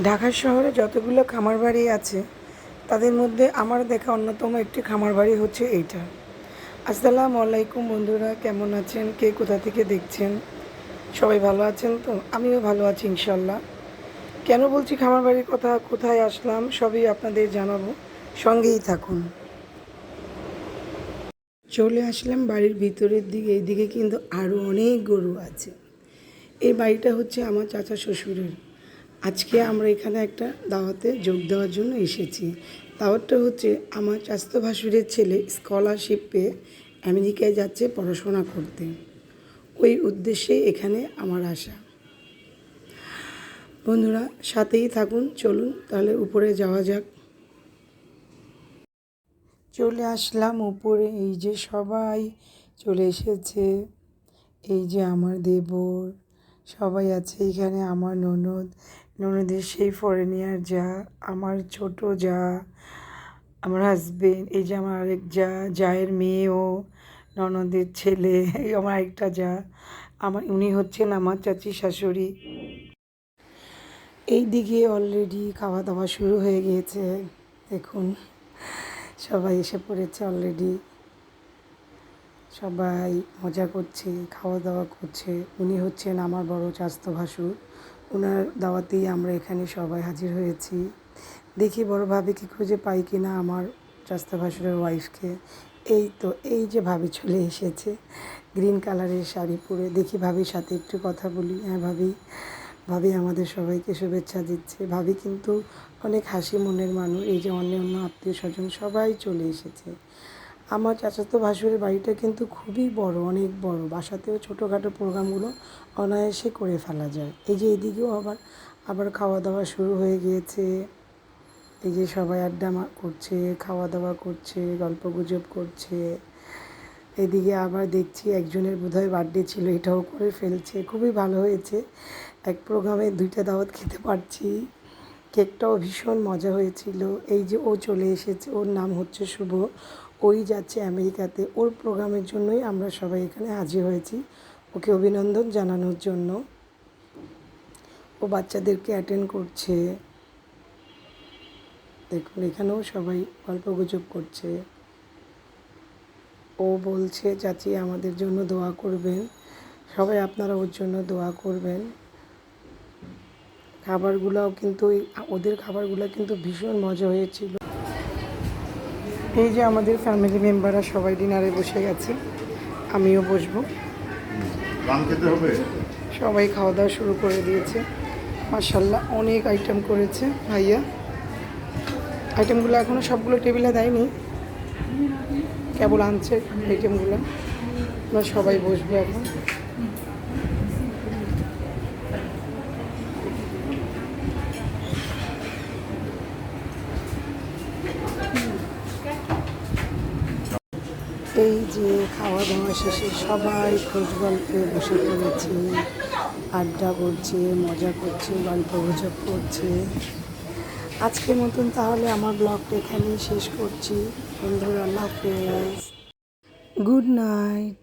ঢাকা শহরে যতগুলো খামার বাড়ি আছে তাদের মধ্যে আমার দেখা অন্যতম একটি খামার বাড়ি হচ্ছে এইটা। আসসালামু আলাইকুম বন্ধুরা, কেমন আছেন? কে কোথা থেকে দেখছেন? সবাই ভালো আছেন তো? আমিও ভালো আছি ইনশাল্লাহ। কেন বলছি খামার বাড়ির কথা, কোথায় আসলাম সবই আপনাদের জানাবো, সঙ্গেই থাকুন। চলে আসলাম বাড়ির ভিতরের দিকে। এইদিকে কিন্তু আরও অনেক গরু আছে। এই বাড়িটা হচ্ছে আমার চাচা শ্বশুরের। আজকে আমরা এখানে একটা দাওয়াতে যোগ দেওয়ার জন্য এসেছি। দাওয়াতটা হচ্ছে আমার চাচাতো ভাসুরের ছেলে স্কলারশিপ পেয়ে আমেরিকায় যাচ্ছে পড়াশোনা করতে। ওই উদ্দেশ্যে এখানে আমার আসা। বন্ধুরা সাথেই থাকুন, চলুন তাহলে উপরে যাওয়া যাক। চলে আসলাম উপরে। এই যে সবাই চলে এসেছে। এই যে আমার দেবর সবাই আছে এখানে, আমার ননদের সেই ফরেনিয়ার যা, আমার ছোট যা, আমার হাজবেন্ড, এই যে আমার আরেক জায়ের মেয়েও, ননদের ছেলে, এই আমার আরেকটা যা, উনি হচ্ছেন আমার চাচি শাশুড়ি। এই দিকে অলরেডি খাওয়া দাওয়া শুরু হয়ে গিয়েছে। দেখুন সবাই এসে পড়েছে অলরেডি। সবাই মজা করছে, খাওয়া দাওয়া করছে। উনি হচ্ছেন আমার বড় চাচাতো ভাসুর। ওনার দাওয়াতেই আমরা এখানে সবাই হাজির হয়েছি। দেখি বড় ভাবিকে খুঁজে পাই কি না, আমার চাচাতো ভাসুরের ওয়াইফকে। এই তো, এই যে ভাবি চলে এসেছে গ্রিন কালারের শাড়ি পরে। দেখি ভাবির সাথে একটু কথা বলি। হ্যাঁ ভাবি, ভাবি আমাদের সবাইকে শুভেচ্ছা দিচ্ছে। ভাবি কিন্তু অনেক হাসি মনের মানুষ। এই যে অন্য আত্মীয় স্বজন সবাই চলে এসেছে। আমার চাচাতো ভাসুরের বাড়িটা কিন্তু খুবই বড়, অনেক বড়। বাসাতেও ছোটোখাটো প্রোগ্রামগুলো অনায়াসে করে ফেলা যায়। এই যে এদিকেও আবার খাওয়া দাওয়া শুরু হয়ে গিয়েছে। এই যে সবাই আড্ডা করছে, খাওয়া দাওয়া করছে, গল্প গুজব করছে। এদিকে আবার দেখছি একজনের বোধহয় বার্থডে ছিল, এটাও করে ফেলছে। খুবই ভালো হয়েছে, এক প্রোগ্রামে দুইটা দাওয়াত খেতে পারছি। কেকটাও ভীষণ মজা হয়েছিল। এই যে ও চলে এসেছে, ওর নাম হচ্ছে শুভ। ওই যাচ্ছে আমেরিকাতে। ওর প্রোগ্রামের জন্যই আমরা সবাই এখানে হাজির হয়েছি, ওকে অভিনন্দন জানানোর জন্য। ও বাচ্চাদেরকে অ্যাটেন্ড করছে। দেখুন এখানেও সবাই গল্পগুজব করছে। ও বলছে চাচি আমাদের জন্য দোয়া করবেন, সবাই আপনারা ওর জন্য দোয়া করবেন। খাবারগুলোও কিন্তু ওদের খাবারগুলো কিন্তু ভীষণ মজা হয়েছিল। এই যে আমাদের ফ্যামিলি মেম্বাররা সবাই ডিনারে বসে গেছে, আমিও বসবো। সবাই খাওয়া দাওয়া শুরু করে দিয়েছে। মাশাল্লাহ অনেক আইটেম করেছে ভাইয়া। আইটেমগুলো এখনও সবগুলো টেবিলে দেয়নি, কেবল আনছে আইটেমগুলো। আমরা সবাই বসবো এখন। এই যে খাওয়া দাওয়া শেষে সবাই খোঁজ গল্পে বসে পড়েছে, আড্ডা করছে, মজা করছে, গল্প গুজব করছে। আজকের মতন তাহলে আমার ব্লগটা এখানেই শেষ করছি। বন্ধুরা আল্লাহ হাফেজ, গুড নাইট।